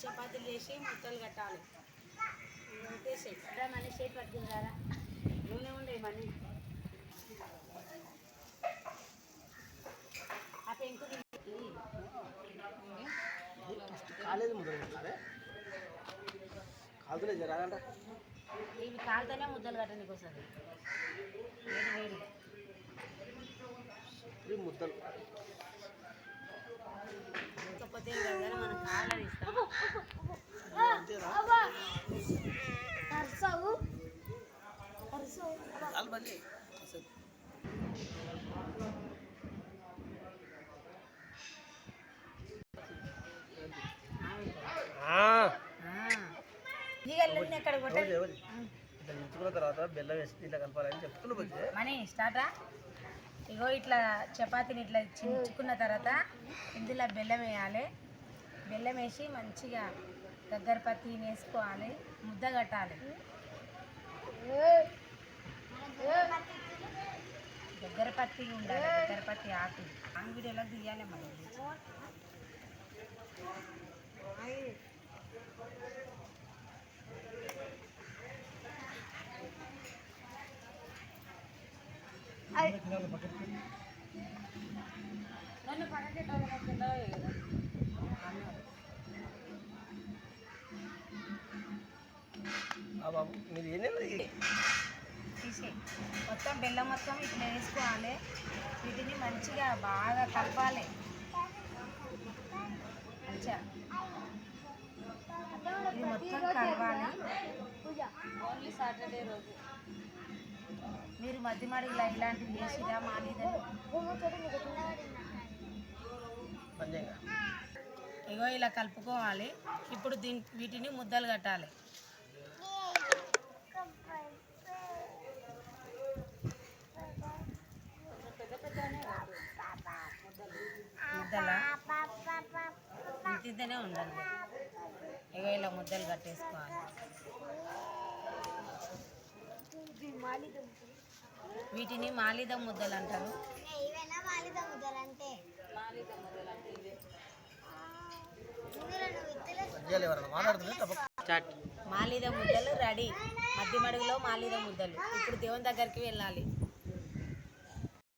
చపాతీలు చేసి ముక్కలు కట్టాలి. మనీ షేప్ పట్టుకుంటారా? నూనె ఉండే మనీ ఆ పెంకు కాలేదు కాదులే జరాగంట ఇవి కాలుతోనే ముద్దలు కట్టడానికి వస్తుంది. వేడి వేడి ముద్దలు లేకపోతే మనం కాలని ఇస్తాం. ఎక్కడ ఎంచుకున్న తర్వాత బెల్లం వేసి ఇట్లా కలపాలని చెప్తున్నా మనీ స్టార్టా. ఇగో ఇట్లా చపాతీని ఇట్లా చించుకున్న తర్వాత ఇందులో బెల్లం వేయాలి. బెల్లం వేసి మంచిగా దగ్గర పత్తి వేసుకోవాలి. ముద్ద కట్టాలి. దగ్గర పత్తి ఉండాలి. దగ్గర పత్తి ఆకు వీడియోలో తీయాలి. మనం నన్ను పక్కకెట్టాలి. బాబు మీరు ఏంటంటే తీసే మొత్తం బెల్లం మొత్తం ఇట్లా వేసుకోవాలి. వీటిని మంచిగా బాగా కలపాలి. మంచిగా ఇది మొత్తం కలపాలి. ఓన్లీ సాటర్డే రోజు మీరు మధ్య మడిగిలా ఇలాంటివి చేసిరా మానేదా? ఇగో ఇలా కలుపుకోవాలి. ఇప్పుడు వీటిని ముద్దలు కట్టాలి. ముద్దలా ఇంతనే ఉండాలి. ఇగో ఇలా ముద్దలు కట్టేసుకోవాలి. వీటిని మాలిద ముద్దలు అంటారు. మాలిద ముద్దలు రెడీ. మధ్య మడుగులో మాలిద ముద్దలు. ఇప్పుడు దేవుని దగ్గరికి వెళ్ళాలి.